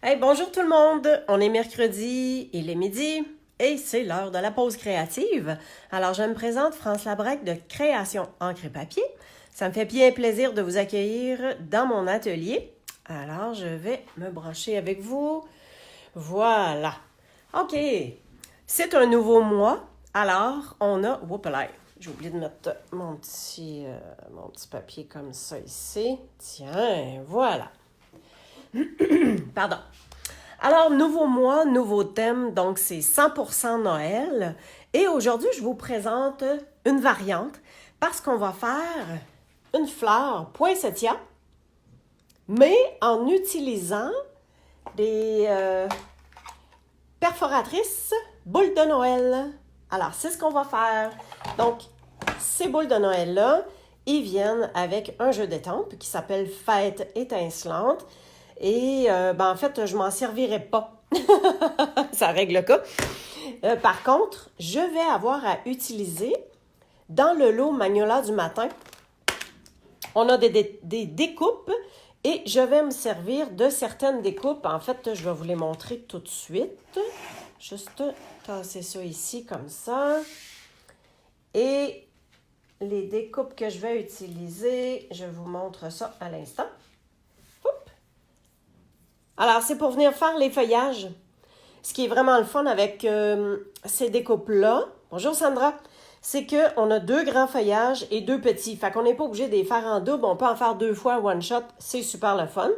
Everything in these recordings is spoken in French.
Hey, bonjour tout le monde! On est mercredi, il est midi et c'est l'heure de la pause créative. Alors, je me présente France Labrec de Création Encre et Papier. Ça me fait bien plaisir de vous accueillir dans mon atelier. Alors, je vais me brancher avec vous. Voilà. OK. C'est un nouveau mois. Alors, on a... Oups là, j'ai oublié de mettre mon petit papier comme ça ici. Tiens, voilà. Pardon. Alors, nouveau mois, nouveau thème, donc c'est 100% Noël. Et aujourd'hui, je vous présente une variante parce qu'on va faire une fleur poinsettia, mais en utilisant des perforatrices boules de Noël. Alors, c'est ce qu'on va faire. Donc, ces boules de Noël-là, ils viennent avec un jeu d'étampes qui s'appelle Fête étincelante. Et en fait, je m'en servirai pas. Ça règle le cas. Par contre, je vais avoir à utiliser dans le lot Magnolia du matin. On a des découpes et je vais me servir de certaines découpes. En fait, je vais vous les montrer tout de suite. Juste tasser ça ici comme ça. Et les découpes que je vais utiliser, je vous montre ça à l'instant. Alors, c'est pour venir faire les feuillages. Ce qui est vraiment le fun avec ces découpes-là, bonjour Sandra, c'est qu'on a 2 grands feuillages et 2 petits. Fait qu'on n'est pas obligé de les faire en double, on peut en faire 2 fois one shot, c'est super le fun.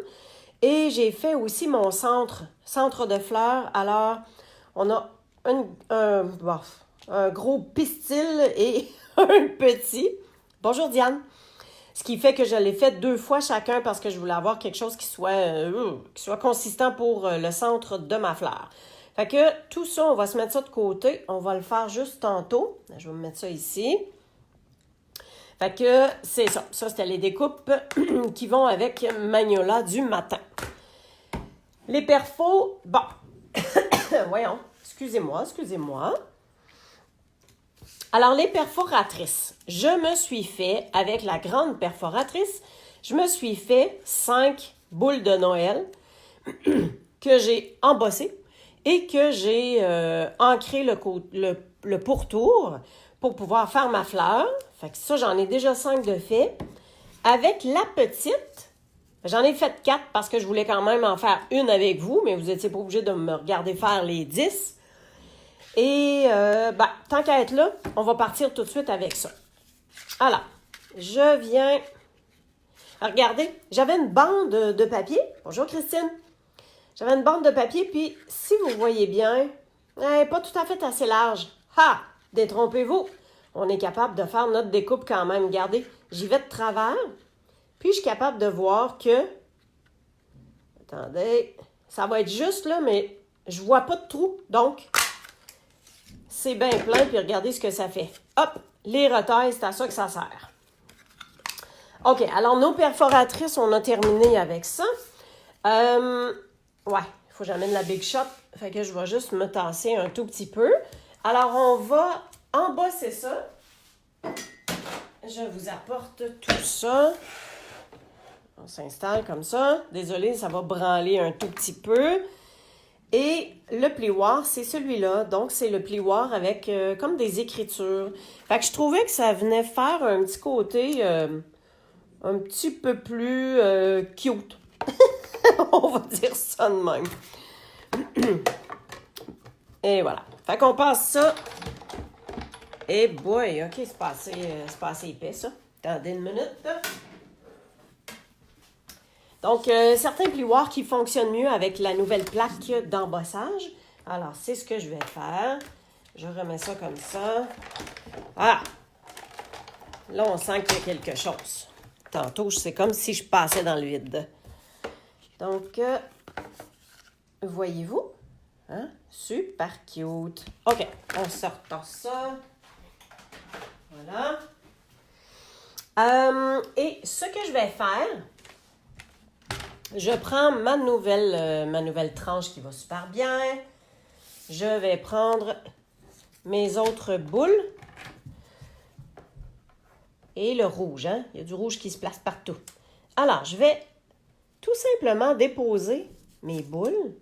Et j'ai fait aussi mon centre de fleurs. Alors, on a un gros pistil et un petit. Bonjour Diane. Ce qui fait que je l'ai fait 2 fois chacun parce que je voulais avoir quelque chose qui soit consistant pour le centre de ma fleur. Fait que tout ça, on va se mettre ça de côté. On va le faire juste tantôt. Je vais me mettre ça ici. Fait que c'est ça. Ça, c'était les découpes qui vont avec Magnolia du matin. Les perfos, bon. Voyons. Excusez-moi. Alors, les perforatrices, je me suis fait, avec la grande perforatrice, je me suis fait 5 boules de Noël que j'ai embossées et que j'ai ancré le pourtour pour pouvoir faire ma fleur. Fait que ça, j'en ai déjà 5 de fait. Avec la petite, j'en ai fait 4 parce que je voulais quand même en faire une avec vous, mais vous n'étiez pas obligé de me regarder faire les 10. Et, tant qu'à être là, on va partir tout de suite avec ça. Alors, je viens... Regardez, j'avais une bande de papier. Bonjour Christine. J'avais une bande de papier, puis si vous voyez bien, elle n'est pas tout à fait assez large. Ha! Détrompez-vous. On est capable de faire notre découpe quand même. Regardez, j'y vais de travers, puis je suis capable de voir que... Attendez, ça va être juste là, mais je vois pas de trou, donc... C'est bien plein, puis regardez ce que ça fait. Hop, les retailles, c'est à ça que ça sert. OK, alors nos perforatrices, on a terminé avec ça. Il faut que j'amène la Big Shot, fait que je vais juste me tasser un tout petit peu. Alors, on va embosser ça. Je vous apporte tout ça. On s'installe comme ça. Désolée, ça va branler un tout petit peu. Et le plioir, c'est celui-là. Donc, c'est le plioir avec comme des écritures. Fait que je trouvais que ça venait faire un petit côté un petit peu plus cute. On va dire ça de même. Et voilà. Fait qu'on passe ça. Et boy, OK, c'est pas assez épais, ça. Attendez une minute. Donc, certains plioirs qui fonctionnent mieux avec la nouvelle plaque d'embossage. Alors, c'est ce que je vais faire. Je remets ça comme ça. Ah! Là, on sent qu'il y a quelque chose. Tantôt, c'est comme si je passais dans le vide. Donc, voyez-vous? Hein? Super cute. OK, on sort ça. Voilà. Et ce que je vais faire... Je prends ma nouvelle tranche qui va super bien. Je vais prendre mes autres boules. Et le rouge, hein? Il y a du rouge qui se place partout. Alors, je vais tout simplement déposer mes boules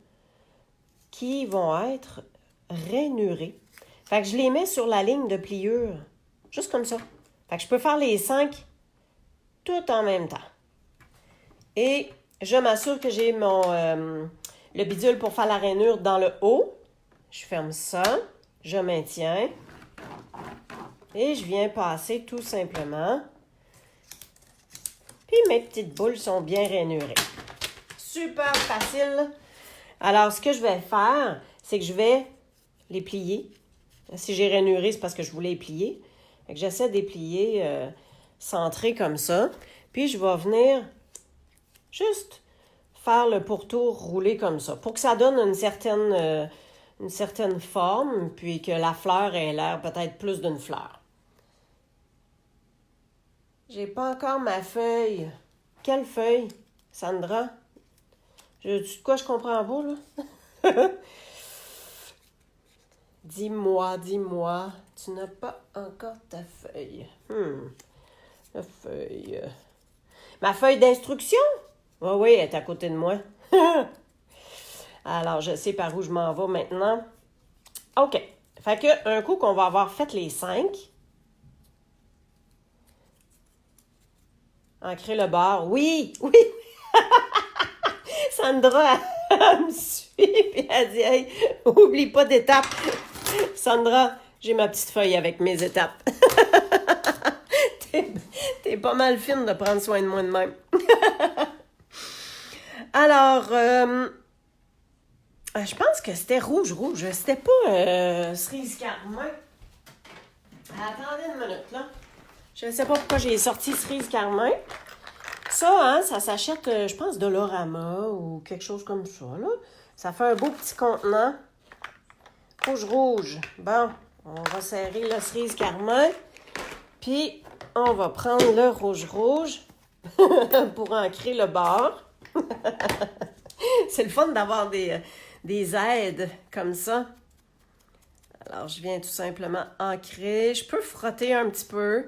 qui vont être rainurées. Fait que je les mets sur la ligne de pliure, juste comme ça. Fait que je peux faire les 5 tout en même temps. Et je m'assure que j'ai le bidule pour faire la rainure dans le haut. Je ferme ça, je maintiens. Et je viens passer tout simplement. Puis mes petites boules sont bien rainurées. Super facile. Alors, ce que je vais faire, c'est que je vais les plier. Si j'ai rainuré, c'est parce que je voulais les plier. Fait que j'essaie de les plier centrés comme ça. Puis, je vais venir juste faire le pourtour roulé comme ça pour que ça donne une certaine forme, puis que la fleur ait l'air peut-être plus d'une fleur. J'ai pas encore ma feuille. Quelle feuille, Sandra? De quoi je comprends pas, là? Dis-moi, tu n'as pas encore ta feuille. La feuille. Ma feuille d'instruction? Oui, elle est à côté de moi. Alors, je sais par où je m'en vais maintenant. OK. Fait que, un coup qu'on va avoir fait les 5, ancrer le bord. Oui! Sandra, elle me suit, puis elle dit, hey, oublie pas d'étapes. Sandra, j'ai ma petite feuille avec mes étapes. T'es pas mal fine de prendre soin de moi de même. Alors, je pense que c'était rouge. C'était pas cerise carmin. Attendez une minute, là. Je ne sais pas pourquoi j'ai sorti cerise carmin. Ça, ça s'achète, je pense, de Dollarama ou quelque chose comme ça, là. Ça fait un beau petit contenant. Rouge. Bon, on va serrer la cerise carmin. Puis, on va prendre le rouge pour ancrer le bord. C'est le fun d'avoir des aides comme ça. Alors, je viens tout simplement ancrer. Je peux frotter un petit peu.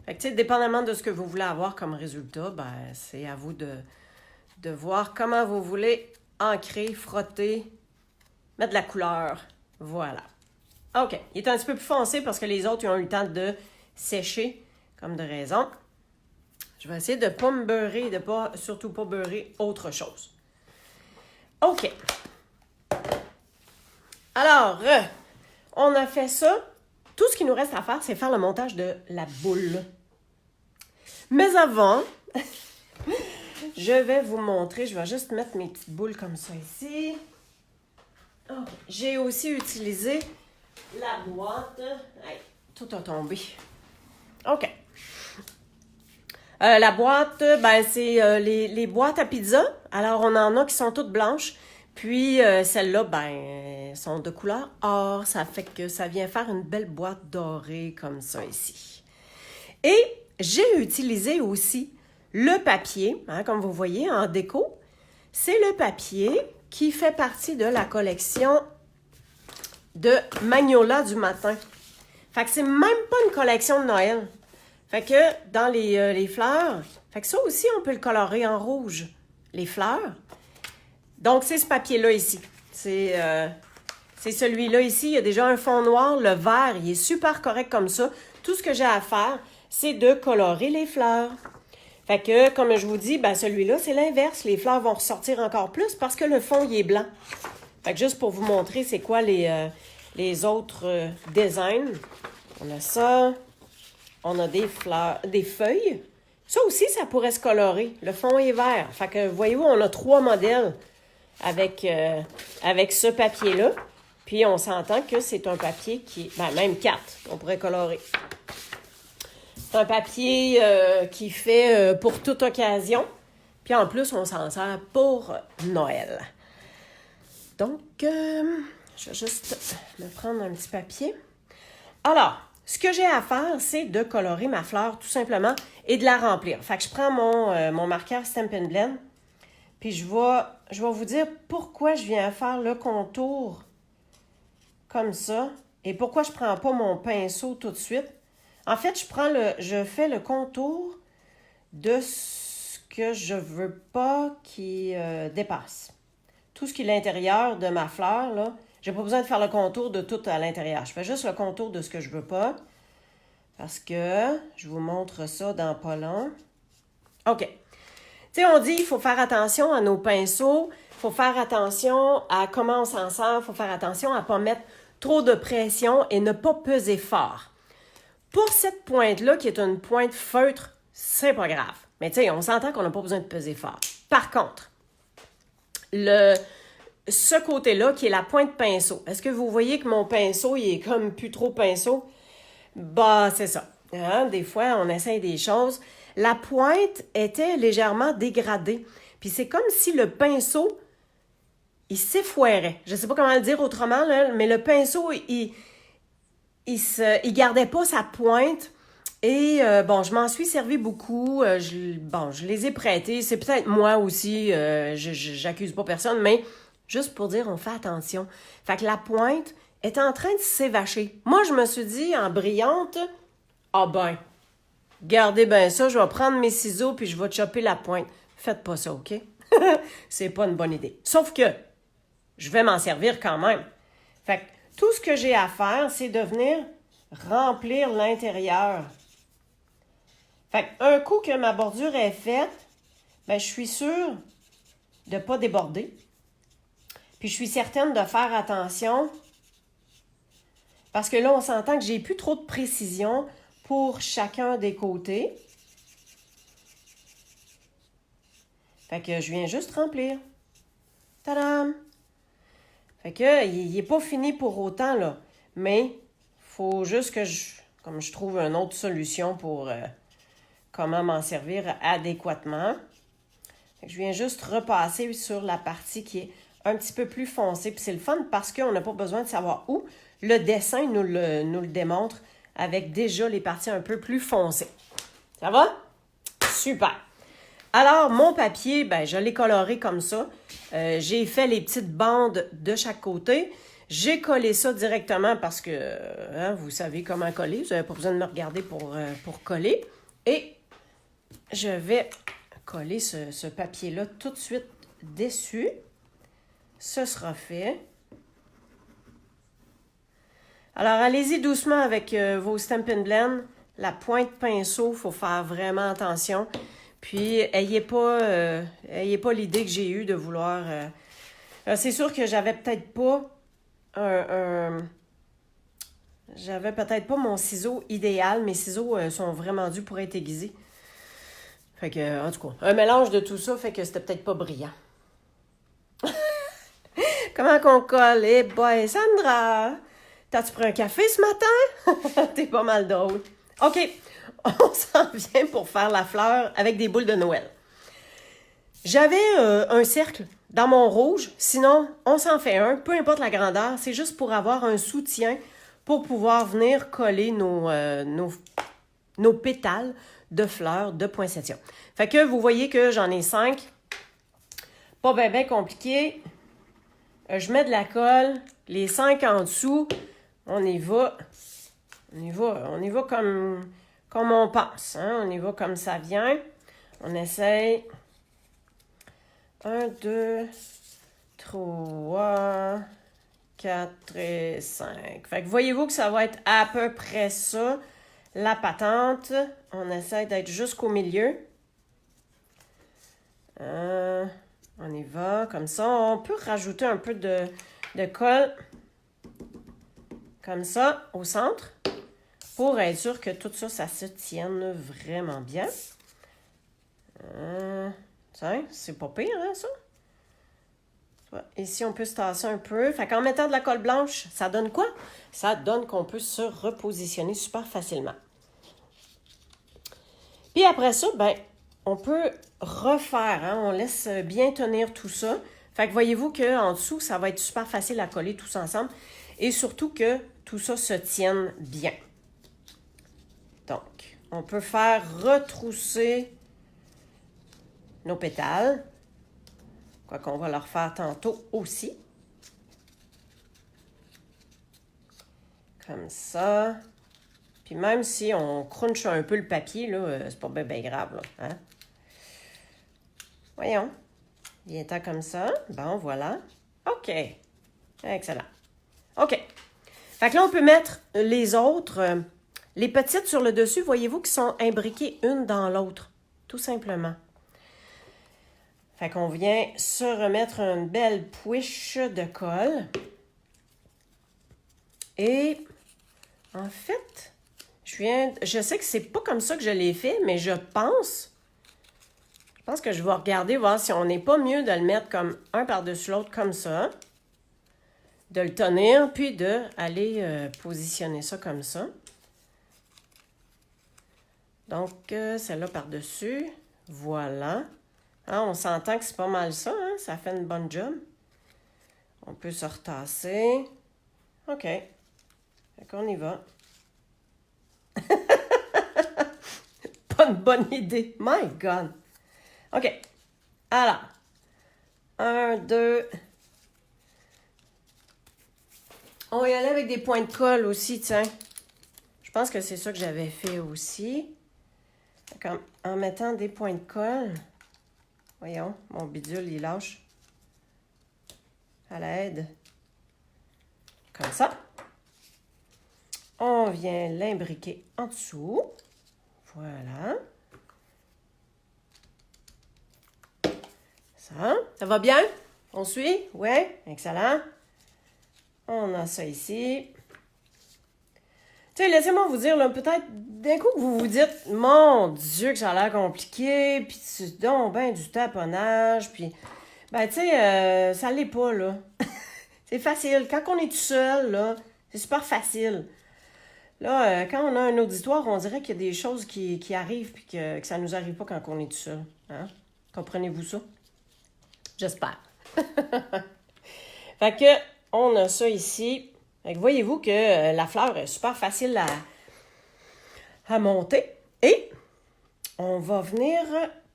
Fait que, tu sais, dépendamment de ce que vous voulez avoir comme résultat, ben, c'est à vous de voir comment vous voulez ancrer, frotter, mettre de la couleur. Voilà. OK. Il est un petit peu plus foncé parce que les autres, ils ont eu le temps de sécher, comme de raison. Je vais essayer de ne pas me beurrer, surtout pas beurrer autre chose. OK. Alors, on a fait ça. Tout ce qu'il nous reste à faire, c'est faire le montage de la boule. Mais avant, je vais vous montrer. Je vais juste mettre mes petites boules comme ça ici. Okay. J'ai aussi utilisé la boîte. Hey, tout a tombé. OK. La boîte, ben c'est les boîtes à pizza. Alors, on en a qui sont toutes blanches. Puis, celles-là, ben, sont de couleur or. Ça fait que ça vient faire une belle boîte dorée comme ça ici. Et j'ai utilisé aussi le papier, hein, comme vous voyez, en déco. C'est le papier qui fait partie de la collection de Magnolia du matin. Fait que c'est même pas une collection de Noël. Fait que dans les fleurs, fait que ça aussi, on peut le colorer en rouge, les fleurs. Donc, c'est ce papier-là ici. C'est celui-là ici. Il y a déjà un fond noir. Le vert, il est super correct comme ça. Tout ce que j'ai à faire, c'est de colorer les fleurs. Fait que, comme je vous dis, ben celui-là, c'est l'inverse. Les fleurs vont ressortir encore plus parce que le fond, il est blanc. Fait que juste pour vous montrer c'est quoi les autres designs. On a ça. On a des fleurs, des feuilles. Ça aussi, ça pourrait se colorer. Le fond est vert. Fait que, voyez-vous, on a 3 modèles avec ce papier-là. Puis, on s'entend que c'est un papier qui... Ben, même 4, on pourrait colorer. C'est un papier qui fait pour toute occasion. Puis, en plus, on s'en sert pour Noël. Donc, je vais juste me prendre un petit papier. Alors, ce que j'ai à faire, c'est de colorer ma fleur tout simplement et de la remplir. Fait que je prends mon marqueur Stampin' Blend, puis je vais vous dire pourquoi je viens faire le contour comme ça et pourquoi je ne prends pas mon pinceau tout de suite. En fait, je fais le contour de ce que je ne veux pas qu'il dépasse. Tout ce qui est l'intérieur de ma fleur, là, j'ai pas besoin de faire le contour de tout à l'intérieur. Je fais juste le contour de ce que je veux pas. Parce que, je vous montre ça dans pas long. OK. Tu sais, on dit qu'il faut faire attention à nos pinceaux, il faut faire attention à comment on s'en sert, il faut faire attention à ne pas mettre trop de pression et ne pas peser fort. Pour cette pointe-là, qui est une pointe feutre, c'est pas grave. Mais tu sais, on s'entend qu'on n'a pas besoin de peser fort. Par contre, ce côté-là, qui est la pointe pinceau, est-ce que vous voyez que mon pinceau, il est comme plus trop pinceau? Bah, c'est ça. Hein? Des fois, on essaye des choses. La pointe était légèrement dégradée. Puis c'est comme si le pinceau, il s'effoirait. Je ne sais pas comment le dire autrement, là, mais le pinceau, il gardait pas sa pointe. Et bon, je m'en suis servi beaucoup. Je les ai prêtés. C'est peut-être moi aussi. J'accuse pas personne, mais juste pour dire, on fait attention. Fait que la pointe est en train de s'évacher. Moi, je me suis dit, en brillante, ah ben, gardez bien ça, je vais prendre mes ciseaux puis je vais chopper la pointe. Faites pas ça, OK? C'est pas une bonne idée. Sauf que je vais m'en servir quand même. Fait que tout ce que j'ai à faire, c'est de venir remplir l'intérieur. Fait qu'un coup que ma bordure est faite, ben, je suis sûre de ne pas déborder. Puis je suis certaine de faire attention parce que là, on s'entend que j'ai plus trop de précision pour chacun des côtés. Fait que je viens juste remplir. Tadam! Fait que il n'est pas fini pour autant, là. Mais il faut juste que je trouve une autre solution pour comment m'en servir adéquatement. Fait que je viens juste repasser sur la partie qui est un petit peu plus foncée. Puis c'est le fun parce qu'on n'a pas besoin de savoir où. Le dessin nous le démontre avec déjà les parties un peu plus foncées. Ça va? Super! Alors, mon papier, ben, je l'ai coloré comme ça. J'ai fait les petites bandes de chaque côté. J'ai collé ça directement parce que vous savez comment coller. Vous n'avez pas besoin de me regarder pour coller. Et je vais coller ce papier-là tout de suite dessus. Ce sera fait. Alors, allez-y doucement avec vos Stampin' Blend. La pointe pinceau, il faut faire vraiment attention. Puis, ayez pas l'idée que j'ai eue de vouloir... c'est sûr que j'avais peut-être pas j'avais peut-être pas mon ciseau idéal. Mes ciseaux sont vraiment dus pour être aiguisés. Fait que, en tout cas, un mélange de tout ça fait que c'était peut-être pas brillant. Comment qu'on colle? Eh boy, Sandra! T'as-tu pris un café ce matin? T'es pas mal drôle. OK, on s'en vient pour faire la fleur avec des boules de Noël. J'avais un cercle dans mon rouge, sinon on s'en fait un, peu importe la grandeur, c'est juste pour avoir un soutien pour pouvoir venir coller nos pétales de fleurs de poinsettia. Fait que vous voyez que j'en ai 5, pas bien compliqué. Je mets de la colle, les 5 en dessous, on y va comme on pense, hein? On y va comme ça vient. On essaye. 1, 2, 3, 4 et 5. Fait que voyez-vous que ça va être à peu près ça, la patente. On essaie d'être jusqu'au milieu. On y va comme ça. On peut rajouter un peu de colle comme ça au centre pour être sûr que tout ça, ça se tienne vraiment bien. Tiens, c'est pas pire, hein, ça? Ici, on peut se tasser un peu. Fait qu'en mettant de la colle blanche, ça donne quoi? Ça donne qu'on peut se repositionner super facilement. Puis après ça, ben, on peut refaire, hein? On laisse bien tenir tout ça. Fait que voyez-vous qu'en dessous, ça va être super facile à coller tous ensemble. Et surtout que tout ça se tienne bien. Donc, on peut faire retrousser nos pétales. Quoi qu'on va le refaire tantôt aussi. Comme ça. Puis même si on crunche un peu le papier, là, c'est pas bien grave, là, hein? Voyons. Viens-t'en comme ça. Bon, voilà. OK. Excellent. OK. Fait que là, on peut mettre les autres, les petites sur le dessus, voyez-vous, qui sont imbriquées une dans l'autre. Tout simplement. Fait qu'on vient se remettre une belle pouiche de colle. Et en fait, je sais que c'est pas comme ça que je l'ai fait, mais je pense que je vais regarder, voir si on n'est pas mieux de le mettre comme un par-dessus l'autre comme ça. De le tenir, puis d'aller positionner ça comme ça. Donc, celle-là par-dessus. Voilà. Ah, on s'entend que c'est pas mal ça, hein? Ça fait une bonne job. On peut se retasser. OK. Fait qu'on y va. Pas une bonne idée. My God. OK. Alors. 1, 2. On va y aller avec des points de colle aussi, tiens. Je pense que c'est ça que j'avais fait aussi. Comme en mettant des points de colle. Voyons, mon bidule, il lâche. À l'aide. Comme ça. On vient l'imbriquer en dessous. Voilà. Ça va bien? On suit? Oui, excellent. On a ça ici. Tu sais, laissez-moi vous dire, là, peut-être d'un coup que vous vous dites, mon Dieu, que ça a l'air compliqué, puis c'est donc ben du taponnage, puis, ben, tu sais, ça l'est pas, là. C'est facile. Quand on est tout seul, là, c'est super facile. Là, quand on a un auditoire, on dirait qu'il y a des choses qui arrivent, puis que ça nous arrive pas quand on est tout seul. Hein? Comprenez-vous ça? J'espère. Fait que, on a ça ici. Fait que voyez-vous que la fleur est super facile à monter. Et on va venir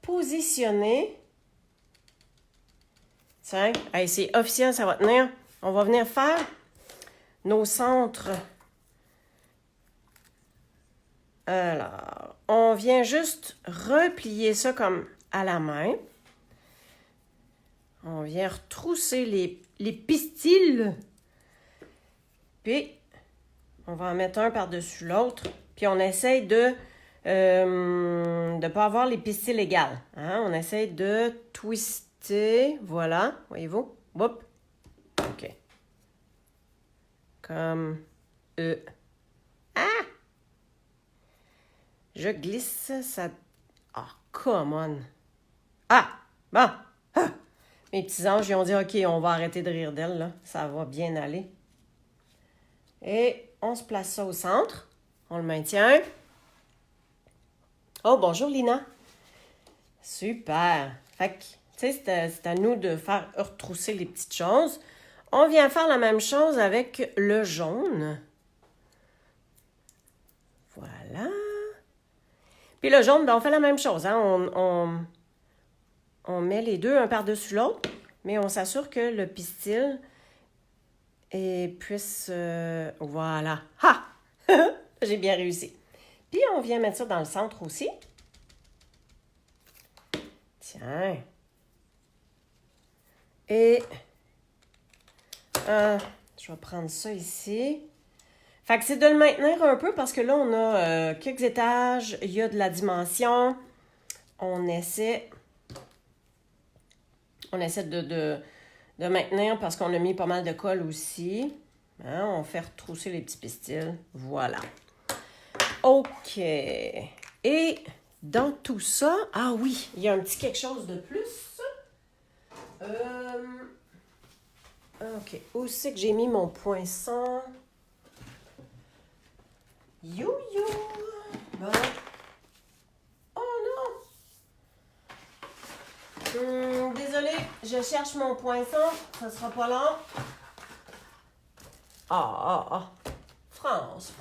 positionner. Tiens, hey, c'est officiel, ça va tenir. On va venir faire nos centres. Alors, on vient juste replier ça comme à la main. On vient retrousser les pistils. Puis, on va en mettre un par-dessus l'autre. Puis, on essaye de ne pas avoir les pistils égales. Hein? On essaye de twister. Voilà, voyez-vous? Hop. OK. Comme Ah! Je glisse, ça... Ah, come on! Ah! Bon! Ah! Mes petits anges, ils ont dit, OK, on va arrêter de rire d'elle, là. Ça va bien aller. Et on se place ça au centre. On le maintient. Oh, bonjour, Lina. Super. Fait que, tu sais, c'est à nous de faire retrousser les petites choses. On vient faire la même chose avec le jaune. Voilà. Puis le jaune, ben, on fait la même chose. Hein? On met les deux un par-dessus l'autre, mais on s'assure que le pistil puisse... voilà. Ha! J'ai bien réussi. Puis on vient mettre ça dans le centre aussi. Tiens. Et je vais prendre ça ici. Fait que c'est de le maintenir un peu parce que là, on a quelques étages. Il y a de la dimension. On essaie de maintenir parce qu'on a mis pas mal de colle aussi. Hein, on fait retrousser les petits pistils. Voilà. OK. Et dans tout ça, ah oui, il y a un petit quelque chose de plus. OK. Où c'est que j'ai mis mon poinçon? Yo-yo! Bon. Oh non! Désolée, je cherche mon poinçon. Ça sera pas long. Ah. France,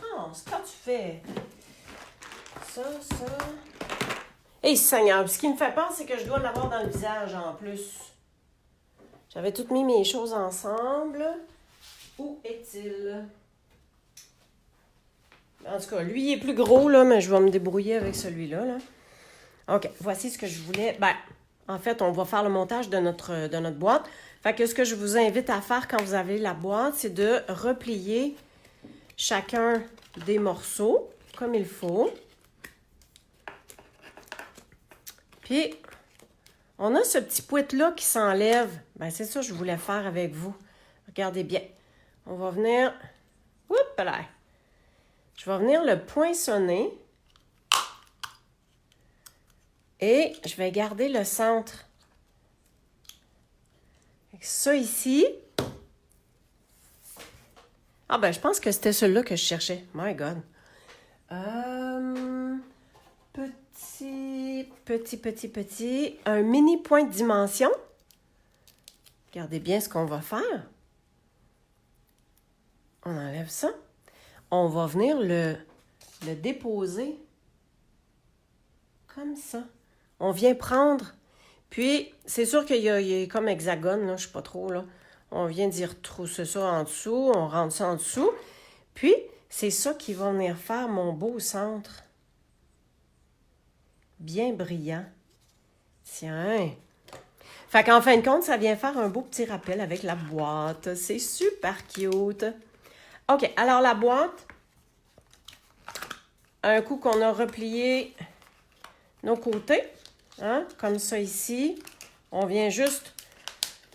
quand tu fais ça. Hé, Seigneur, ce qui me fait peur, c'est que je dois l'avoir dans le visage en plus. J'avais toutes mis mes choses ensemble. Où est-il? En tout cas, lui, il est plus gros, là, mais je vais me débrouiller avec celui-là. Là. OK, voici ce que je voulais. Ben, En fait, on va faire le montage de notre boîte. Fait que ce que je vous invite à faire quand vous avez la boîte, c'est de replier chacun des morceaux comme il faut. Puis, on a ce petit pouet-là qui s'enlève. Ben, c'est ça que je voulais faire avec vous. Regardez bien. On va venir... Oups là! Je vais venir le poinçonner. Et je vais garder le centre. Avec ça ici. Ah ben, je pense que c'était celui-là que je cherchais. My God. Petit. Un mini point de dimension. Regardez bien ce qu'on va faire. On enlève ça. On va venir le déposer comme ça. On vient prendre, puis c'est sûr qu'il y a comme hexagone, là, je ne sais pas trop, là. On vient d'y retrousser ça en dessous, on rentre ça en dessous. Puis, c'est ça qui va venir faire mon beau centre. Bien brillant. Tiens. Fait qu'en fin de compte, ça vient faire un beau petit rappel avec la boîte. C'est super cute. OK, alors la boîte, un coup qu'on a replié nos côtés, hein, comme ça ici, on vient juste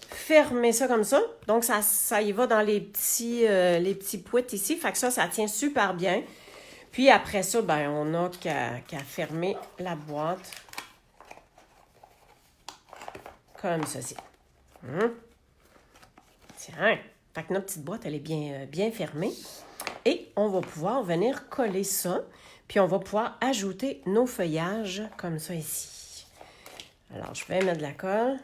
fermer ça comme ça. Donc, ça y va dans les petits pouets ici. Fait que ça tient super bien. Puis après ça, ben, on n'a qu'à fermer la boîte comme ceci. Tiens, fait que notre petite boîte, elle est bien fermée. Et on va pouvoir venir coller ça. Puis on va pouvoir ajouter nos feuillages comme ça ici. Alors, je vais mettre de la colle.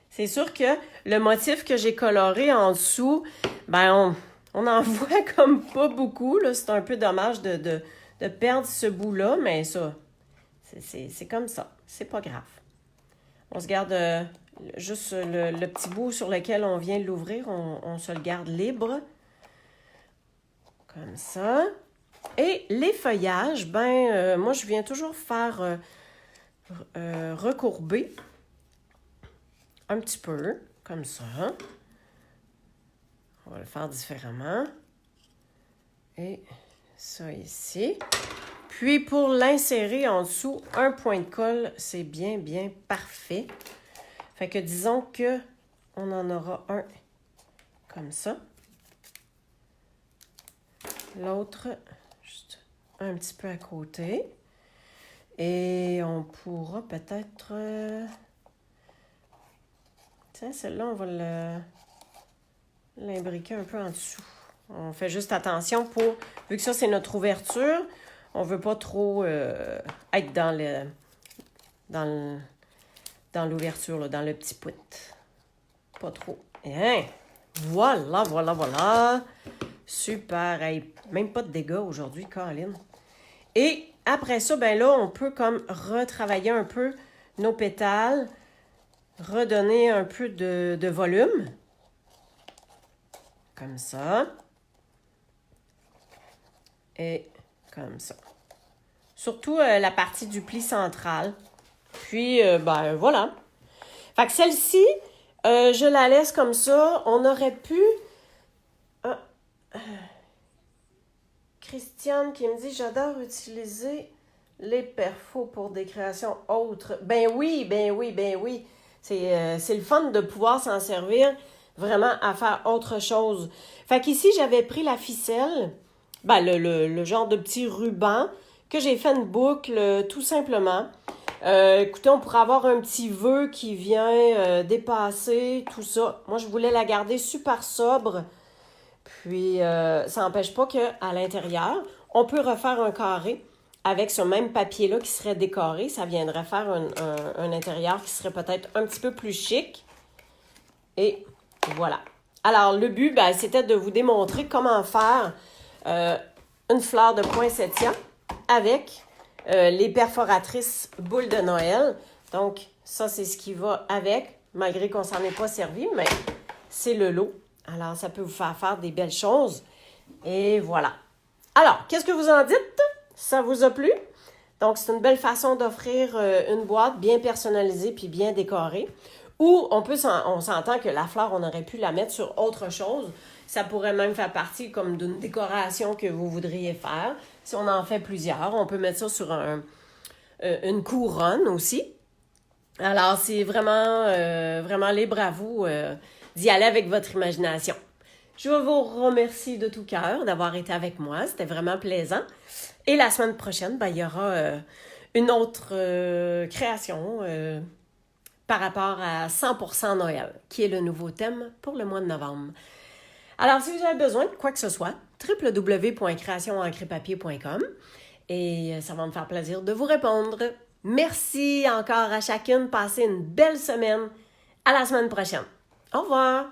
C'est sûr que le motif que j'ai coloré en dessous, ben on en voit comme pas beaucoup. C'est un peu dommage de perdre ce bout-là, mais ça, c'est comme ça. C'est pas grave. On se garde juste le petit bout sur lequel on vient l'ouvrir, on se le garde libre. Comme ça. Et les feuillages, ben moi, je viens toujours faire recourber un petit peu, comme ça. On va le faire différemment. Et ça ici. Puis, pour l'insérer en dessous, un point de colle, c'est bien parfait. Fait que disons que on en aura un comme ça. L'autre, juste un petit peu à côté. Et on pourra peut-être... Tiens, celle-là, on va l'imbriquer un peu en dessous. On fait juste attention pour... Vu que ça, c'est notre ouverture, on ne veut pas trop être dans l'ouverture, dans le petit pouet. Pas trop. Et voilà. Super. Hey, même pas de dégâts aujourd'hui, Caroline. Et après ça, ben là, on peut comme retravailler un peu nos pétales, redonner un peu de volume. Comme ça. Et comme ça. Surtout la partie du pli central. Puis, ben voilà. Fait que celle-ci, je la laisse comme ça. On aurait pu... Christiane qui me dit « J'adore utiliser les perfos pour des créations autres. » Ben oui. C'est le fun de pouvoir s'en servir vraiment à faire autre chose. Fait qu'ici, j'avais pris la ficelle, ben le genre de petit ruban, que j'ai fait une boucle tout simplement. Écoutez, on pourrait avoir un petit vœu qui vient dépasser tout ça. Moi, je voulais la garder super sobre. Puis, ça n'empêche pas qu'à l'intérieur, on peut refaire un carré avec ce même papier-là qui serait décoré. Ça viendrait faire un intérieur qui serait peut-être un petit peu plus chic. Et voilà. Alors, le but, ben, c'était de vous démontrer comment faire une fleur de poinsettia avec les perforatrices boules de Noël. Donc, ça, c'est ce qui va avec, malgré qu'on ne s'en est pas servi, mais c'est le lot. Alors, ça peut vous faire des belles choses. Et voilà. Alors, qu'est-ce que vous en dites? Ça vous a plu? Donc, c'est une belle façon d'offrir une boîte bien personnalisée puis bien décorée. Ou on s'entend que la fleur, on aurait pu la mettre sur autre chose. Ça pourrait même faire partie comme d'une décoration que vous voudriez faire. Si on en fait plusieurs, on peut mettre ça sur une couronne aussi. Alors, c'est vraiment libre à vous d'y aller avec votre imagination. Je vous remercie de tout cœur d'avoir été avec moi. C'était vraiment plaisant. Et la semaine prochaine, il y aura une autre création par rapport à 100% Noël, qui est le nouveau thème pour le mois de novembre. Alors, si vous avez besoin de quoi que ce soit, www.créationencrepapier.com et ça va me faire plaisir de vous répondre. Merci encore à chacune. Passez une belle semaine. À la semaine prochaine. Au revoir.